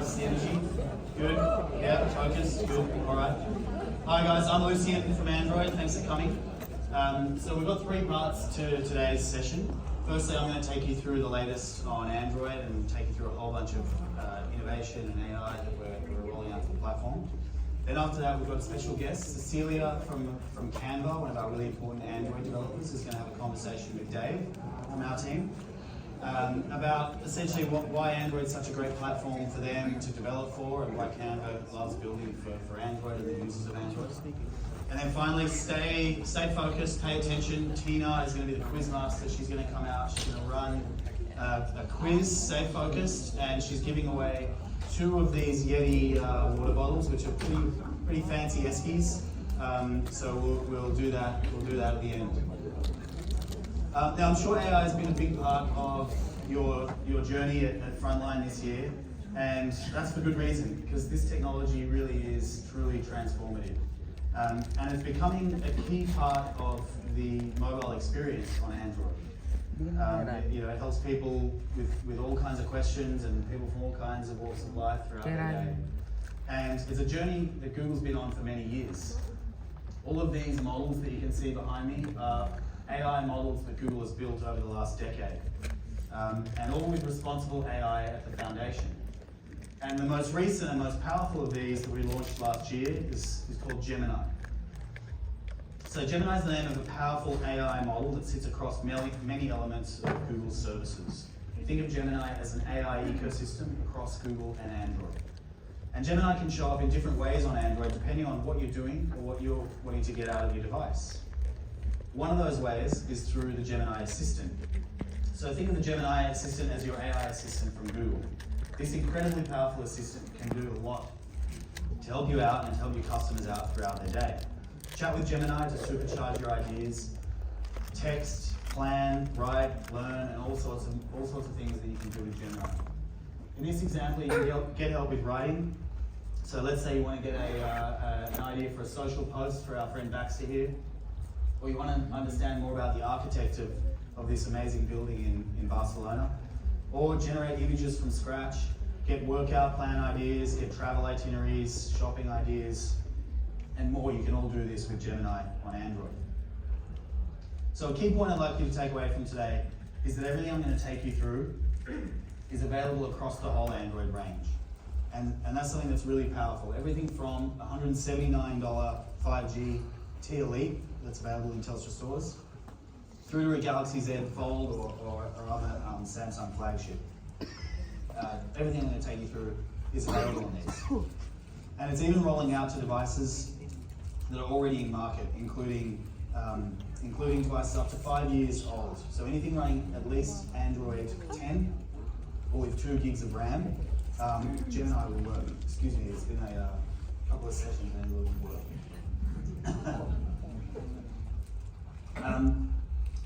guys? The energy? Good? Yeah, focus? Good. Alright. Hi guys, I'm Lucian from Android. Thanks for coming. So we've got three parts to today's session. Firstly, I'm going to take you through the latest on Android and take you through a whole bunch of innovation and AI that we're rolling out to the platform. Then after that, we've got a special guest, Cecilia from Canva, one of our really important Android developers, who's going to have a conversation with Dave from our team about essentially why Android's such a great platform for them to develop for, and why Canva loves building for Android and the users of Android. And then finally, stay focused, pay attention. Tina is going to be the quiz master. She's going to come out, she's going to run a quiz, stay focused, and she's giving away 2 of these Yeti water bottles, which are pretty fancy eskies. So we'll do that at the end. Now I'm sure AI has been a big part of your journey at Frontline this year, and that's for good reason, because this technology really is truly transformative. And it's becoming a key part of the mobile experience on Android. It helps people with all kinds of questions and people from all kinds of walks of life throughout the day. And it's a journey that Google's been on for many years. All of these models that you can see behind me are AI models that Google has built over the last decade. And all with responsible AI at the foundation. And the most recent and most powerful of these that we launched last year is called Gemini. So Gemini is the name of a powerful AI model that sits across many elements of Google's services. You think of Gemini as an AI ecosystem across Google and Android. And Gemini can show up in different ways on Android depending on what you're doing or what you're wanting to get out of your device. One of those ways is through the Gemini Assistant. So think of the Gemini Assistant as your AI assistant from Google. This incredibly powerful assistant can do a lot to help you out and to help your customers out throughout their day. Chat with Gemini to supercharge your ideas, text, plan, write, learn, and all sorts of things that you can do with Gemini. In this example, you can get help with writing. So let's say you want to get an idea for a social post for our friend Baxter here, or you want to understand more about the architect of this amazing building in Barcelona, or generate images from scratch, get workout plan ideas, get travel itineraries, shopping ideas, and more. You can all do this with Gemini on Android. So a key point I'd like you to take away from today is that everything I'm going to take you through is available across the whole Android range. And that's something that's really powerful. Everything from $179 5G T Elite that's available in Telstra stores, through to a Galaxy Z Fold or other Samsung flagship. Everything I'm going to take you through is available on these. And it's even rolling out to devices that are already in market, including devices up to 5 years old. So anything running at least Android 10 or with 2 gigs of RAM, Gemini will work. Excuse me, it's been a couple of sessions and it will work.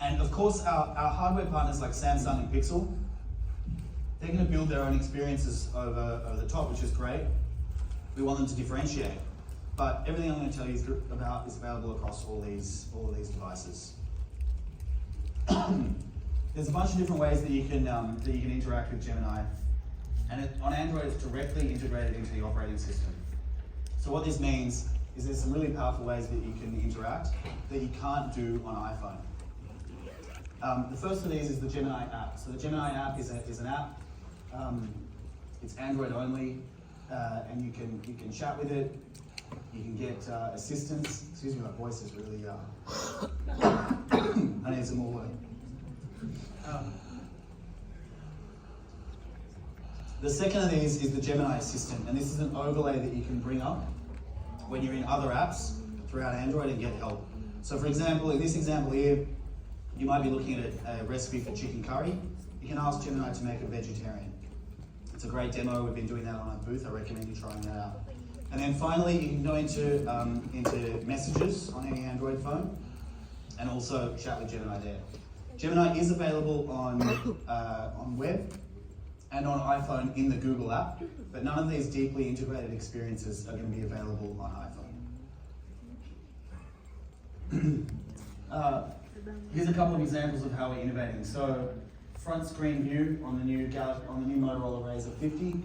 And of course, our hardware partners like Samsung and Pixel, they're going to build their own experiences over the top, which is great. We want them to differentiate. But everything I'm going to tell you about is available across all of these devices. There's a bunch of different ways that you can interact with Gemini, and on Android it's directly integrated into the operating system. So what this means is there's some really powerful ways that you can interact that you can't do on iPhone. The first of these is the Gemini app. So the Gemini app is an app. It's Android only, and you can chat with it. You can get assistance. Excuse me, my voice is really. I need some more water. The second of these is the Gemini Assistant, and this is an overlay that you can bring up when you're in other apps throughout Android and get help. So for example, in this example here, you might be looking at a recipe for chicken curry. You can ask Gemini to make a vegetarian. It's a great demo. We've been doing that on our booth. I recommend you trying that out. And then finally, you can go into messages on any Android phone and also chat with Gemini there. Gemini is available on web and on iPhone in the Google app, but none of these deeply integrated experiences are going to be available on iPhone. Here's a couple of examples of how we're innovating. So, front screen view on the new Motorola Razr 50.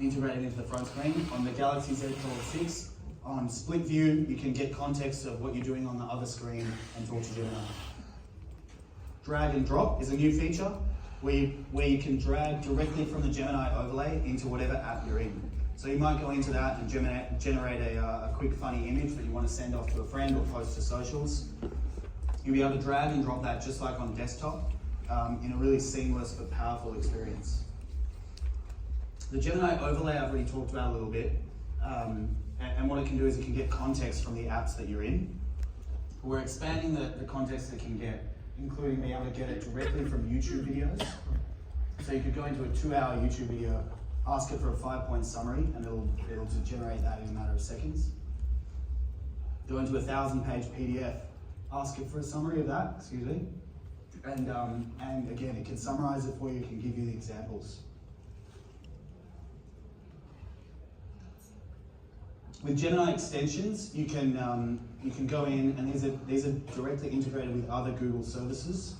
integrated into the front screen. On the Galaxy Z Fold 6, on split view, you can get context of what you're doing on the other screen and talk to Gemini. Drag and drop is a new feature where you can drag directly from the Gemini overlay into whatever app you're in. So you might go into that and generate a quick funny image that you want to send off to a friend or post to socials. You'll be able to drag and drop that just like on desktop in a really seamless but powerful experience. The Gemini overlay I've already talked about a little bit, and what it can do is it can get context from the apps that you're in. We're expanding the context it can get, including being able to get it directly from YouTube videos. So you could go into a 2-hour YouTube video, ask it for a 5-point summary, and it'll generate that in a matter of seconds. Go into a 1,000-page PDF, ask it for a summary of that, and again, it can summarize it for you, it can give you the examples. With Gemini extensions, you can go in, and these are directly integrated with other Google services.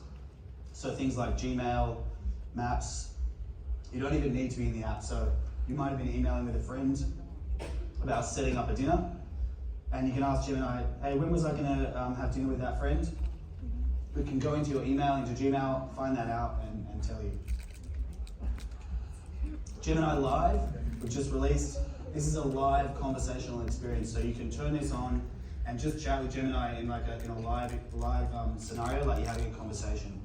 So things like Gmail, Maps. You don't even need to be in the app. So you might have been emailing with a friend about setting up a dinner, and you can ask Gemini, hey, when was I going to have dinner with that friend? We can go into your email, into Gmail, find that out, and tell you. Gemini Live, we've just released. This is a live conversational experience, so you can turn this on and just chat with Gemini in a live scenario, like you're having a conversation.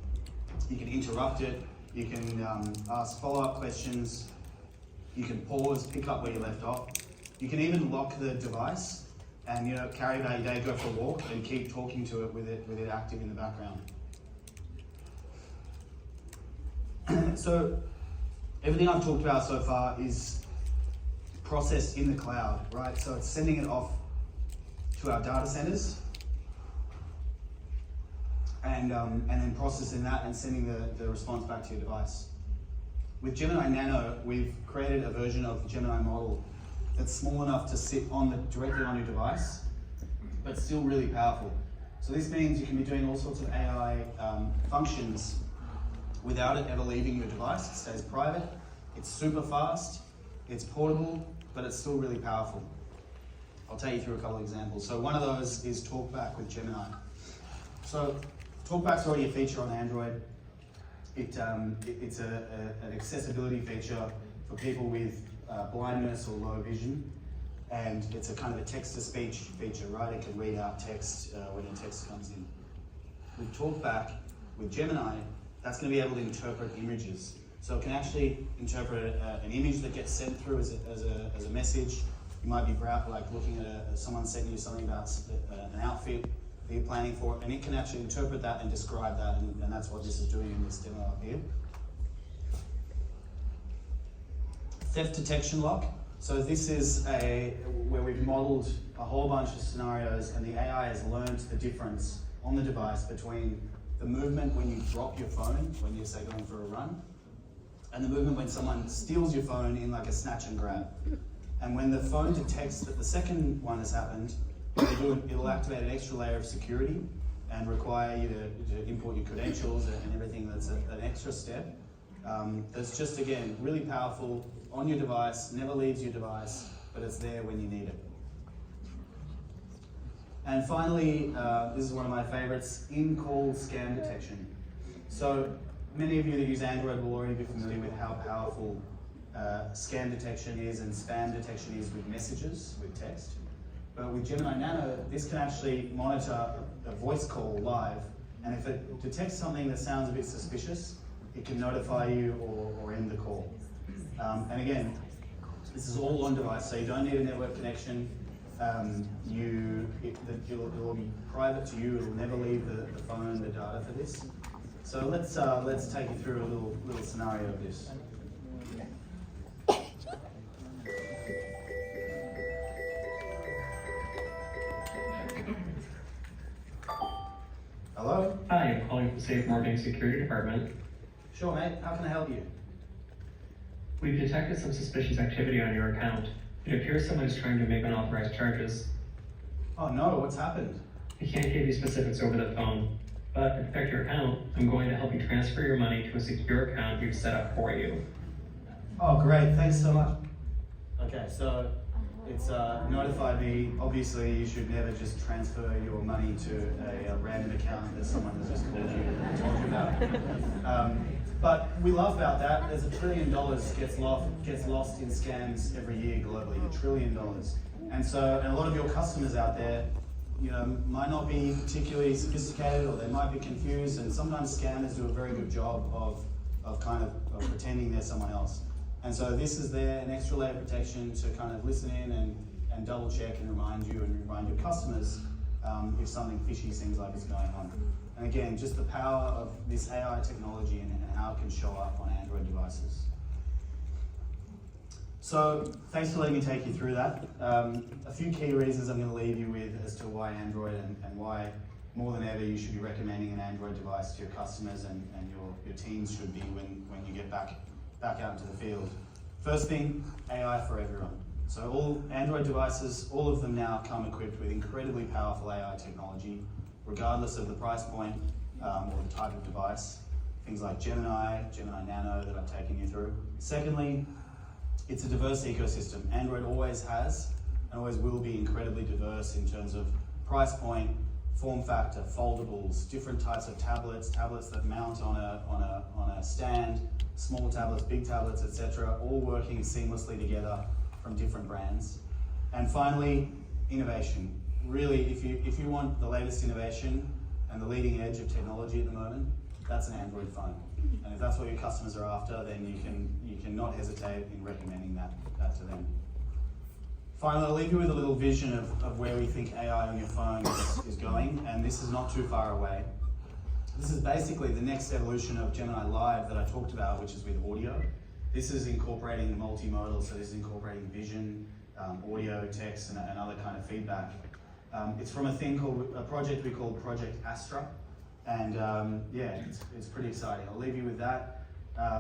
You can interrupt it, you can ask follow-up questions, you can pause, pick up where you left off. You can even lock the device and carry about your day, go for a walk, and keep talking to it with it active in the background. So everything I've talked about so far is processed in the cloud, right? So it's sending it off to our data centers and then processing that and sending the response back to your device. With Gemini Nano, we've created a version of the Gemini model that's small enough to sit directly on your device, but still really powerful. So this means you can be doing all sorts of AI functions without it ever leaving your device. It stays private, it's super fast, it's portable, but it's still really powerful. I'll take you through a couple of examples. So one of those is TalkBack with Gemini. So TalkBack's already a feature on Android. It's an accessibility feature for people with blindness or low vision, and it's a kind of a text-to-speech feature, right? It can read out text when the text comes in. With TalkBack, with Gemini, that's going to be able to interpret images. So it can actually interpret an image that gets sent through as a message. You might be looking at someone sending you something about an outfit that you're planning for, and it can actually interpret that and describe that, and that's what this is doing in this demo up here. Theft detection lock. So this is where we've modeled a whole bunch of scenarios, and the AI has learned the difference on the device between the movement when you drop your phone, when you're, say, going for a run, and the movement when someone steals your phone in like a snatch and grab. And when the phone detects that the second one has happened, it'll activate an extra layer of security and require you to import your credentials and everything. That's an extra step. That's just, again, really powerful on your device, never leaves your device, but it's there when you need it. And finally, this is one of my favorites, in-call scam detection. So many of you that use Android will already be familiar with how powerful scam detection is and spam detection is with messages, with text. But with Gemini Nano, this can actually monitor a voice call live, and if it detects something that sounds a bit suspicious, it can notify you or end the call. And again, this is all on device, so you don't need a network connection. It'll be private to you. It'll never leave the phone, the data for this. So let's take you through a little scenario of this. Hello? Hi, I'm calling from Safe Marketing Security Department. Sure, mate. How can I help you? We've detected some suspicious activity on your account. It appears someone is trying to make unauthorized charges. Oh no, what's happened? I can't give you specifics over the phone, but to protect your account, I'm going to help you transfer your money to a secure account we've set up for you. Oh great, thanks so much. Okay, so it's notified me. Obviously, you should never just transfer your money to a random account that someone has just called you and told you about. But we laugh about that. There's $1 trillion gets lost in scams every year globally. $1 trillion. And a lot of your customers out there, might not be particularly sophisticated, or they might be confused, and sometimes scammers do a very good job of pretending they're someone else. And so this is there, an extra layer of protection to kind of listen in and double check and remind you and remind your customers if something fishy seems like it's going on. And again, just the power of this AI technology and how it can show up on Android devices. So thanks for letting me take you through that. A few key reasons I'm going to leave you with as to why Android and why more than ever you should be recommending an Android device to your customers and your teams should be when you get back out into the field. First thing, AI for everyone. So all Android devices, all of them now come equipped with incredibly powerful AI technology, regardless of the price point or the type of device. Things like Gemini Nano that I've taken you through. Secondly, it's a diverse ecosystem. Android always has and always will be incredibly diverse in terms of price point, form factor, foldables, different types of tablets that mount on a stand, small tablets, big tablets, etc., all working seamlessly together from different brands. And finally, innovation. Really, if you want the latest innovation and the leading edge of technology at the moment, that's an Android phone. And if that's what your customers are after, then you can not hesitate in recommending that to them. Finally, I'll leave you with a little vision of where we think AI on your phone is going, and this is not too far away. This is basically the next evolution of Gemini Live that I talked about, which is with audio. This is incorporating multimodal, so this is incorporating vision, audio, text, and other kind of feedback. It's from a project we call Project Astra, and it's pretty exciting. I'll leave you with that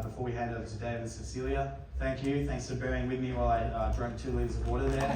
before we hand over to Dave and Cecilia. Thank you. Thanks for bearing with me while I drank 2 liters of water there.